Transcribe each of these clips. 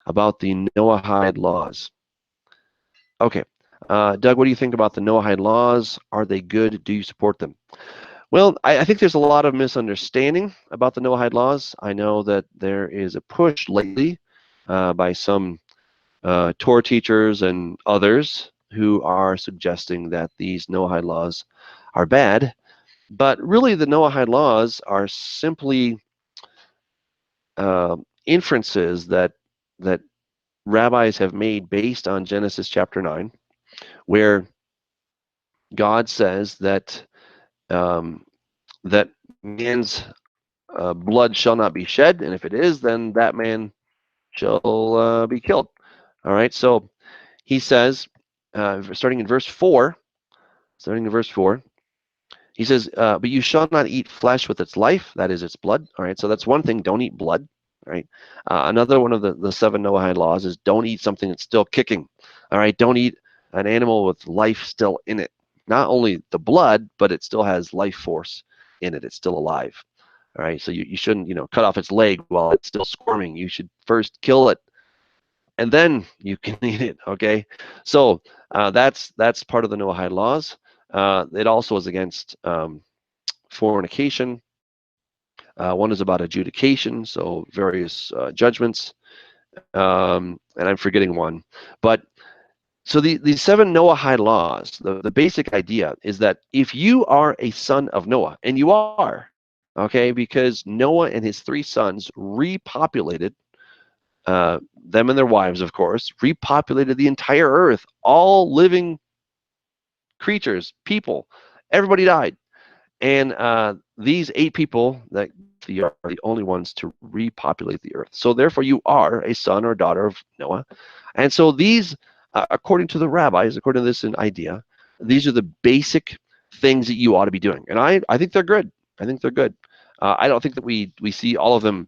about the Noahide laws. Okay, Doug, what do you think about the Noahide laws? Are they good? Do you support them? Well, I think there's a lot of misunderstanding about the Noahide laws. I know that there is a push lately by some Torah teachers and others who are suggesting that these Noahide laws are bad. But really, the Noahide laws are simply inferences that rabbis have made based on Genesis chapter 9, where God says that man's blood shall not be shed, and if it is, then that man shall be killed. All right, so he says, starting in verse 4, he says, but you shall not eat flesh with its life, that is its blood. All right, so that's one thing, don't eat blood. All right, another one of the 7 Noahide laws is don't eat something that's still kicking. All right, don't eat an animal with life still in it. Not only the blood, but it still has life force in it. It's still alive. All right, so you shouldn't, cut off its leg while it's still squirming. You should first kill it, and then you can eat it. Okay, so that's part of the Noahide laws. It also is against fornication. One is about adjudication, so various judgments, and I'm forgetting one. But so these 7 Noahide laws, the basic idea is that if you are a son of Noah, and you are, okay, because Noah and his 3 sons repopulated, them and their wives, of course, repopulated the entire earth, all living creatures, people, everybody died. And these 8 people that are the only ones to repopulate the earth. So therefore, you are a son or daughter of Noah. And so these, according to the rabbis, according to this idea, these are the basic things that you ought to be doing. And I think they're good. I think they're good. I don't think that we see all of them,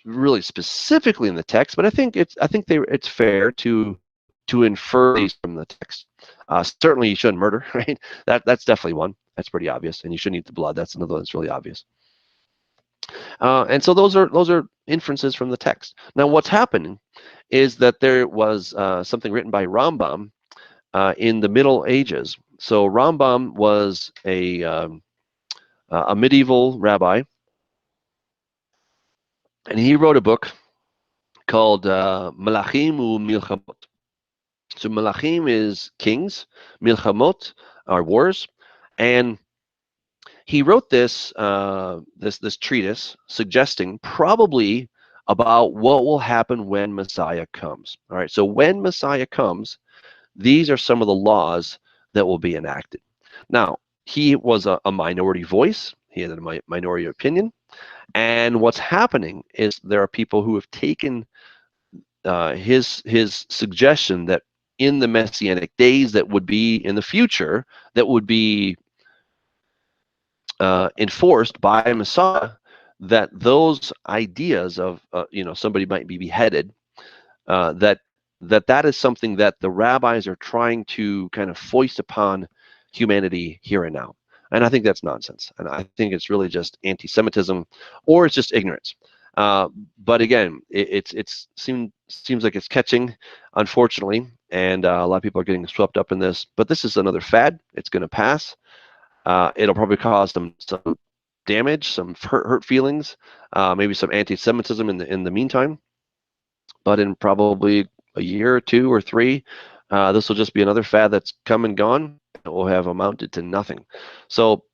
really specifically in the text, but I think it's fair to infer these from the text. Certainly, you shouldn't murder, right? That's definitely one. That's pretty obvious, and you shouldn't eat the blood. That's another one that's really obvious. And so those are inferences from the text. Now, what's happening is that there was something written by Rambam in the Middle Ages. So Rambam was a medieval rabbi, and he wrote a book called Malachim u Milchamot. So Malachim is kings, Milchamot are wars, and he wrote this this treatise suggesting probably about what will happen when Messiah comes. All right, so when Messiah comes, these are some of the laws that will be enacted. Now, he was a minority voice. He had a minority opinion. And what's happening is there are people who have taken his suggestion that in the Messianic days that would be in the future, that would be enforced by Messiah, that those ideas of somebody might be beheaded, that is something that the rabbis are trying to kind of foist upon humanity here and now. And I think that's nonsense. And I think it's really just anti-Semitism, or it's just ignorance. But again, it seems like it's catching, unfortunately, and a lot of people are getting swept up in this. But this is another fad. It's going to pass. It'll probably cause some damage, some hurt feelings, maybe some anti-Semitism in the meantime. But in probably a year or 2 or 3, this will just be another fad that's come and gone. It will have amounted to nothing. So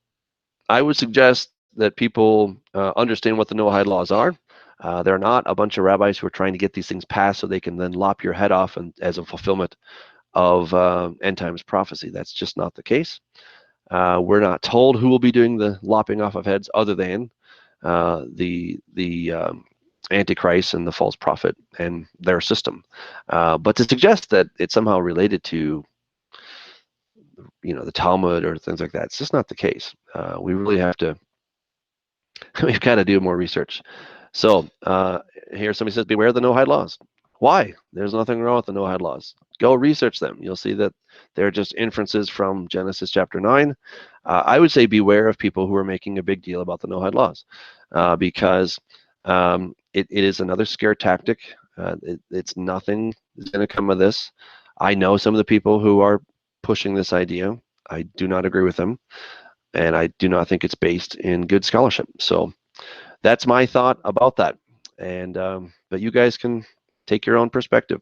I would suggest that people understand what the Noahide laws are. They're not a bunch of rabbis who are trying to get these things passed so they can then lop your head off as a fulfillment of end times prophecy. That's just not the case. We're not told who will be doing the lopping off of heads other than the Antichrist and the false prophet and their system. But to suggest that it's somehow related to the Talmud or things like that, it's just not the case. We really have to we've got to do more research. So here somebody says, beware the Noahide laws. Why? There's nothing wrong with the Noahide laws. Go research them. You'll see that they're just inferences from Genesis chapter 9. I would say beware of people who are making a big deal about the Noahide laws because it is another scare tactic. It's nothing is going to come of this. I know some of the people who are pushing this idea. I do not agree with them, and I do not think it's based in good scholarship. So that's my thought about that. And but you guys can take your own perspective.